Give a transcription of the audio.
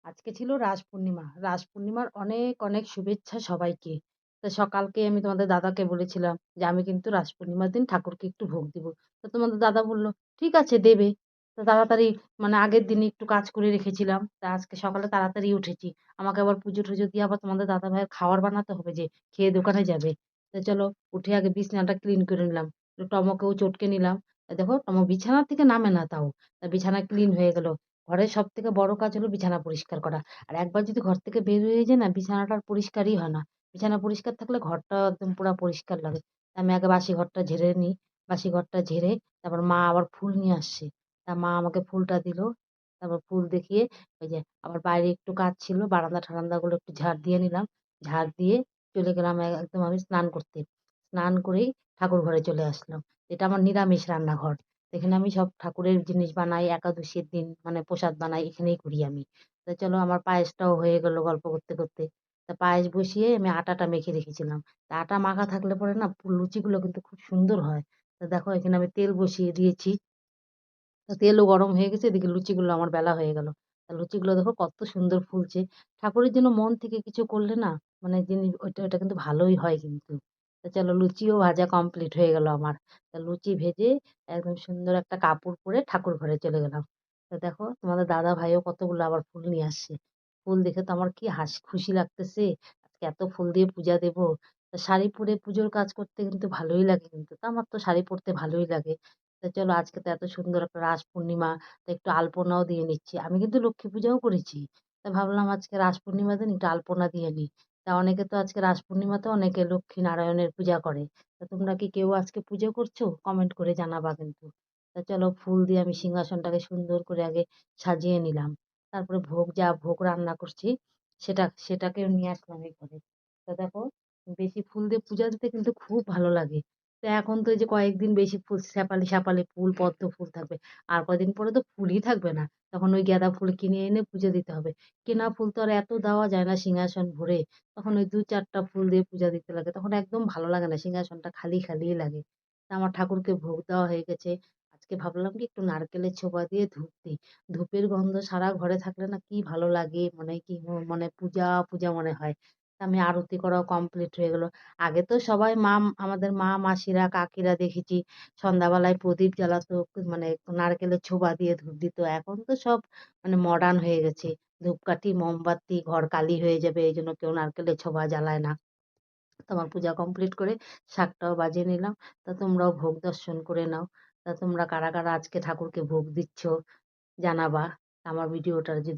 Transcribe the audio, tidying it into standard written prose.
আজকে ছিল রাস পূর্ণিমা। রাস পূর্ণিমার অনেক, অনেক শুভেচ্ছা সবাইকে। তো সকালকে আমি তোমাদের দাদাকে বলেছিলাম যে, "আমি কিন্তু রাস পূর্ণিমার দিন ঠাকুরকে একটু ভোগ দিব।" তো তোমাদের দাদা বলল, "ঠিক আছে দেবে।" তো তাড়াতাড়ি মানে আগের দিনে একটু কাজ করে রেখেছিলাম। তা আজকে সকালে তাড়াতাড়ি উঠেছি। আমাকে আবার পুজো-টুজো দিয়ে আবার তোমাদের দাদাভাইয়ের খাবার বানাতে হবে যে, খেয়ে দোকানে যাবে। তো চলো উঠে আগে বিছানাটা ক্লিন করে নিলাম। একটু টমকেও চটকে নিলাম। দেখো টম বিছানা থেকে নামে না তাও। বিছানা ক্লিন হয়ে গেল। ঘরের সবথেকে বড় কাজ হলো বিছানা পরিষ্কার করা। আর একবার যদি ঘর থেকে বের হয়ে যাই না বিছানাটা আর পরিষ্কারই হয় না। বিছানা পরিষ্কার থাকলে ঘরটা একদম পুরা পরিষ্কার লাগে। আমি আগে বাসি ঘরটা ঝেড়ে নিই। বাসি ঘরটা ঝেড়ে তারপর মা আবার ফুল নিয়ে আসছে। তা মা আমাকে ফুলটা দিল। তারপর ফুল দেখিয়ে ওই যে আবার বাইরে একটু কাজ ছিল বারান্দা-ঠারান্দাগুলো একটু ঝাড় দিয়ে নিলাম। ঝাড় দিয়ে চলে গেলাম একদম আমি স্নান করতে। স্নান করেই ঠাকুর ঘরে চলে আসলাম। এটা আমার নিরামিষ রান্নাঘর। এখানে আমি সব ঠাকুরের জিনিস বানাই একাদশীর দিন মানে প্রসাদ বানাই এখানেই করি আমি। তো চলো আমার পায়েসটাও হয়ে গেল গল্প করতে করতে। তা পায়েস বসিয়ে আমি আটাটা মেখে রেখেছিলাম। তা আটা মাখা থাকলে পরে না লুচিগুলো কিন্তু খুব সুন্দর হয়। তো দেখো এখানে আমি তেল বসিয়ে দিয়েছি। তো তেলও গরম হয়ে গেছে এদিকে লুচিগুলো আমার বেলা হয়ে গেল। তা লুচিগুলো দেখো কত সুন্দর ফুলছে। ঠাকুরের জন্য মন থেকে কিছু করলে না মানে জিনিস ওইটা ওটা কিন্তু ভালোই হয় কিন্তু। তো চলো লুচিও ভাজা কমপ্লিট হয়ে গেল আমার। তা লুচি ভেজে একদম সুন্দর একটা কাপড় পরে ঠাকুর ঘরে চলে গেলাম। তো দেখো তোমাদের দাদা ভাইও কতগুলো আবার ফুল নিয়ে আসছে। ফুল দেখে তো আমার কি খুশি লাগতেছে। আজকে এত ফুল দিয়ে পূজা দেব। তা শাড়ি পরে পুজোর কাজ করতে কিন্তু ভালোই লাগে কিন্তু। তা আমার তো শাড়ি পরতে ভালোই লাগে। তো চলো আজকে তো এত সুন্দর একটা রাস পূর্ণিমা তো একটু আলপনাও দিয়ে নিচ্ছি। আমি কিন্তু লক্ষ্মী পূজাও করেছি। তা ভাবলাম আজকে রাস পূর্ণিমার দিন একটু আলপনা দিয়ে নিই। তা অনেকে তো আজকে রাস পূর্ণিমাতে অনেকে লক্ষ্মী নারায়ণের পূজা করে। তা তোমরা কি কেউ আজকে পুজো করছো? কমেন্ট করে জানাবা কিন্তু। তা চলো ফুল দিয়ে আমি সিংহাসনটাকে সুন্দর করে আগে সাজিয়ে নিলাম। তারপরে ভোগ রান্না করছি সেটাকে নিয়ে আসলাম এই ঘরে। তা দেখো বেশি ফুল দিয়ে পূজা দিতে কিন্তু খুব ভালো লাগে। তো এখন তো এই যে কয়েকদিন বেশি ফুল স্যাপালি স্যাপালি ফুল পদ্ম ফুল থাকবে। আর কয়দিন পরে তো ফুলই থাকবে না। তখন ওই গাঁদা ফুল কিনে এনে পুজো দিতে হবে। কেনা ফুল তো আর এত দেওয়া যায় না সিংহাসন ভরে। তখন ওই ২-৪ টা ফুল দিয়ে পূজা দিতে লাগে। তখন একদম ভালো লাগে না। সিংহাসনটা খালি খালিই লাগে। তা আমার ঠাকুরকে ভোগ দেওয়া হয়ে গেছে। আজকে ভাবলাম কি একটু নারকেলের ছোবা দিয়ে ধূপ দিই। ধূপের গন্ধ সারা ঘরে থাকলে না কি ভালো লাগে। মনে হয় কি মানে পূজা পূজা মনে হয়। তা আমি আরতি করাও কমপ্লিট হয়ে গেল। আগে তো সবাই আমাদের মা মাসিরা কাকিরা দেখেছি সন্ধ্যাবেলায় প্রদীপ জ্বালাতো মানে নারকেলের ছোবা দিয়ে ধূপ দিত। এখন তো সব মানে মডার্ন হয়ে গেছে। ধূপকাঠি মোমবাতি ঘর কালি হয়ে যাবে এই জন্য কেউ নারকেলের ছোবা জ্বালায় না। তো আমার পূজা কমপ্লিট করে শাকটাও বাজিয়ে নিলাম। তা তোমরাও ভোগ দর্শন করে নাও। তা তোমরা কারা কারা আজকে ঠাকুরকে ভোগ দিচ্ছ জানাবা। আমার ভিডিওটা যদি